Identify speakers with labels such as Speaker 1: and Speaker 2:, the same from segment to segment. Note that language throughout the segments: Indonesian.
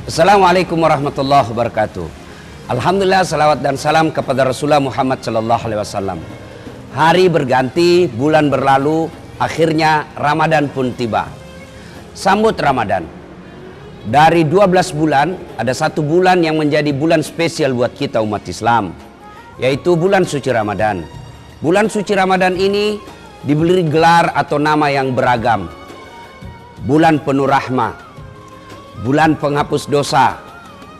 Speaker 1: Assalamualaikum warahmatullahi wabarakatuh. Alhamdulillah, salawat dan salam kepada Rasulullah Muhammad sallallahu alaihi wasallam. Hari berganti, bulan berlalu, akhirnya Ramadan pun tiba. Sambut Ramadan. Dari 12 bulan, ada satu bulan yang menjadi bulan spesial buat kita umat Islam, yaitu bulan suci Ramadan. Bulan suci Ramadan ini diberi gelar atau nama yang beragam. Bulan penuh rahmah, bulan penghapus dosa,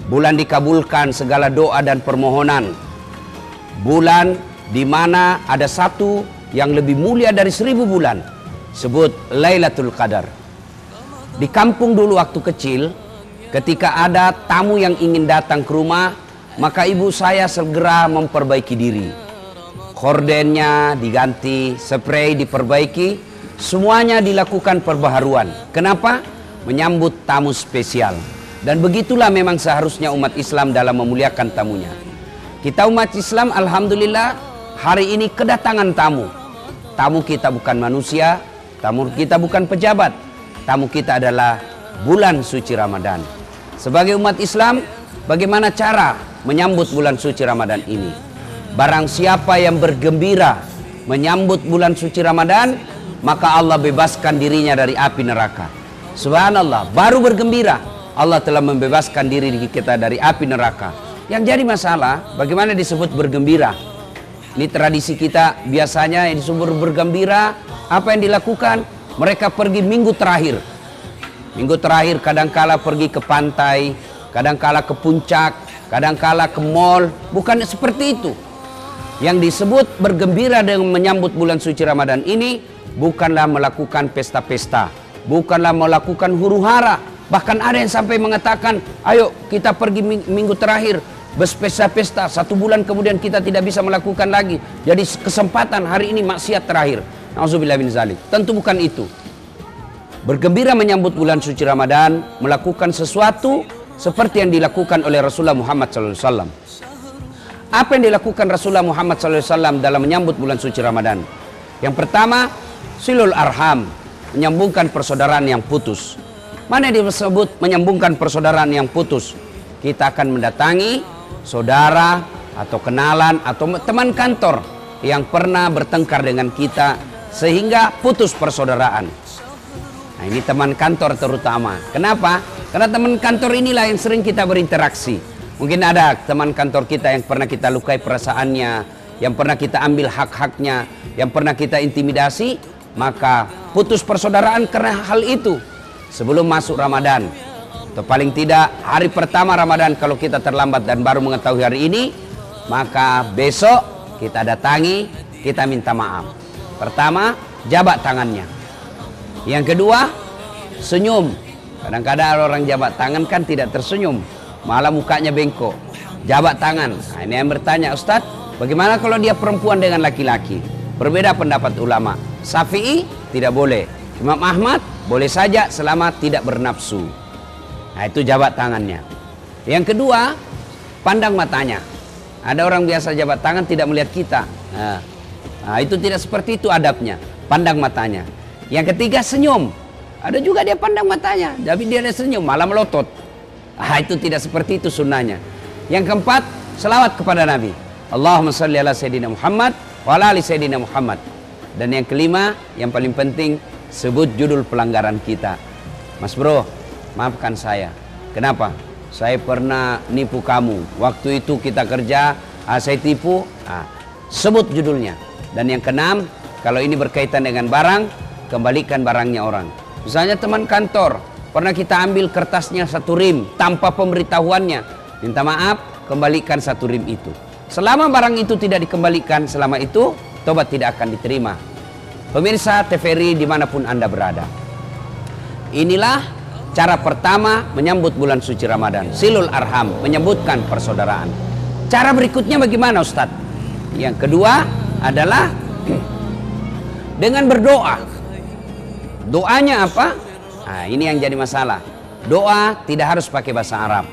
Speaker 1: bulan dikabulkan segala doa dan permohonan, bulan di mana ada satu yang lebih mulia dari 1000 bulan, sebut Lailatul Qadar. Di kampung dulu waktu kecil, ketika ada tamu yang ingin datang ke rumah, maka ibu saya segera memperbaiki diri. Kordennya diganti, spray diperbaiki, semuanya dilakukan perbaharuan. Kenapa? Menyambut tamu spesial. Dan begitulah memang seharusnya umat Islam dalam memuliakan tamunya. Kita umat Islam alhamdulillah hari ini kedatangan tamu. Tamu kita bukan manusia, tamu kita bukan pejabat. Tamu kita adalah bulan suci Ramadan. Sebagai umat Islam, bagaimana cara menyambut bulan suci Ramadan ini? Barang siapa yang bergembira menyambut bulan suci Ramadan, maka Allah bebaskan dirinya dari api neraka. Subhanallah, baru bergembira Allah telah membebaskan diri kita dari api neraka. Yang jadi masalah, bagaimana disebut bergembira? Ini tradisi kita biasanya yang disebut bergembira. Apa yang dilakukan? Mereka pergi minggu terakhir. Minggu terakhir kadangkala pergi ke pantai, kadangkala ke puncak, kadangkala ke mall. Bukan seperti itu. Yang disebut bergembira dengan menyambut bulan suci Ramadan ini bukanlah melakukan pesta-pesta, bukanlah melakukan huru-hara. Bahkan ada yang sampai mengatakan, ayo kita pergi minggu terakhir berpesta-pesta, 1 bulan kemudian kita tidak bisa melakukan lagi. Jadi kesempatan hari ini maksiat terakhir. Nauzubillah min zalik. Tentu bukan itu. Bergembira menyambut bulan suci Ramadan, melakukan sesuatu seperti yang dilakukan oleh Rasulullah Muhammad SAW. Apa yang dilakukan Rasulullah Muhammad SAW dalam menyambut bulan suci Ramadan? Yang pertama, silul arham, menyambungkan persaudaraan yang putus. Mana yang disebut menyambungkan persaudaraan yang putus? Kita akan mendatangi saudara atau kenalan atau teman kantor yang pernah bertengkar dengan kita sehingga putus persaudaraan. Nah, ini teman kantor terutama. Kenapa? Karena teman kantor inilah yang sering kita berinteraksi. Mungkin ada teman kantor kita yang pernah kita lukai perasaannya, yang pernah kita ambil hak-haknya, yang pernah kita intimidasi, maka putus persaudaraan karena hal itu. Sebelum masuk Ramadan, atau paling tidak hari pertama Ramadan, kalau kita terlambat dan baru mengetahui hari ini, maka besok kita datangi, kita minta maaf. Pertama, jabat tangannya. Yang kedua, senyum. Kadang-kadang orang jabat tangan kan tidak tersenyum, malah mukanya bengkok. Jabat tangan. Nah, ini yang bertanya, Ustadz, bagaimana kalau dia perempuan dengan laki-laki? Berbeda pendapat ulama. Syafi'i tidak boleh. Imam Ahmad boleh saja selama tidak bernafsu. Nah, itu jabat tangannya. Yang kedua, pandang matanya. Ada orang biasa jabat tangan tidak melihat kita. Nah, itu tidak seperti itu adabnya. Pandang matanya. Yang ketiga, senyum. Ada juga dia pandang matanya, tapi dia ada senyum, malah melotot. Itu tidak seperti itu sunnahnya. Yang keempat, selawat kepada Nabi. Allahumma salli ala Sayyidina Muhammad wa ala ali Sayyidina Muhammad. Dan yang kelima, yang paling penting, sebut judul pelanggaran kita. Mas bro, maafkan saya. Kenapa? Saya pernah nipu kamu. Waktu itu kita kerja, saya tipu. Sebut judulnya. Dan yang keenam, kalau ini berkaitan dengan barang, kembalikan barangnya orang. Misalnya teman kantor, pernah kita ambil kertasnya 1 rim tanpa pemberitahuannya. Minta maaf, kembalikan 1 rim itu. Selama barang itu tidak dikembalikan, selama itu tobat tidak akan diterima. Pemirsa TVRI dimanapun Anda berada, inilah cara pertama menyambut bulan suci Ramadan. Silul arham, menyebutkan persaudaraan. Cara berikutnya bagaimana Ustadz? Yang kedua adalah dengan berdoa. Doanya apa? Nah, ini yang jadi masalah. Doa tidak harus pakai bahasa Arab.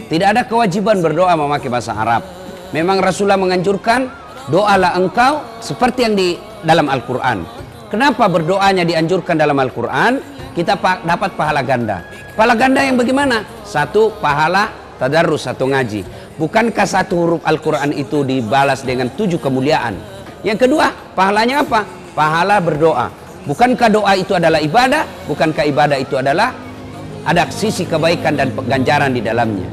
Speaker 1: Tidak ada kewajiban berdoa memakai bahasa Arab. Memang Rasulullah menganjurkan, doalah engkau seperti yang di dalam Al-Quran. Kenapa berdoanya dianjurkan dalam Al-Quran? Kita dapat pahala ganda. Pahala ganda yang bagaimana? Satu, pahala tadarrus atau ngaji. Bukankah satu huruf Al-Quran itu dibalas dengan 7 kemuliaan? Yang kedua, pahalanya apa? Pahala berdoa. Bukankah doa itu adalah ibadah? Bukankah ibadah itu adalah ada sisi kebaikan dan ganjaran di dalamnya?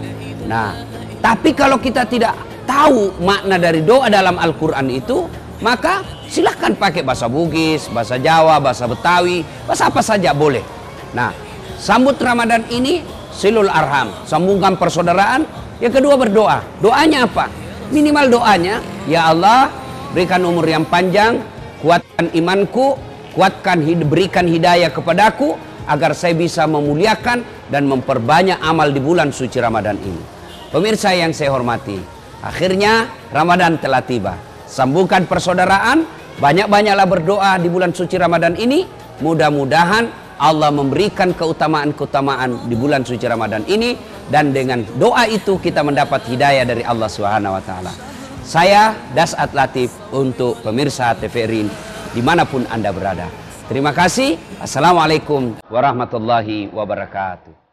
Speaker 1: Nah, tapi kalau kita tidak tahu makna dari doa dalam Al-Quran itu, maka silahkan pakai bahasa Bugis, bahasa Jawa, bahasa Betawi, bahasa apa saja boleh. Nah, sambut Ramadan ini silul arham, sambungkan persaudaraan. Yang kedua berdoa. Doanya apa? Minimal doanya, ya Allah, berikan umur yang panjang, kuatkan imanku, berikan hidayah kepadaku, agar saya bisa memuliakan dan memperbanyak amal di bulan suci Ramadan ini. Pemirsa yang saya hormati, akhirnya Ramadan telah tiba. Sambungkan persaudaraan, banyak-banyaklah berdoa di bulan suci Ramadan ini. Mudah-mudahan Allah memberikan keutamaan-keutamaan di bulan suci Ramadan ini, dan dengan doa itu kita mendapat hidayah dari Allah Subhanahu wa taala. Saya Dasat Latif untuk pemirsa TVRI dimanapun Anda berada. Terima kasih. Assalamualaikum warahmatullahi wabarakatuh.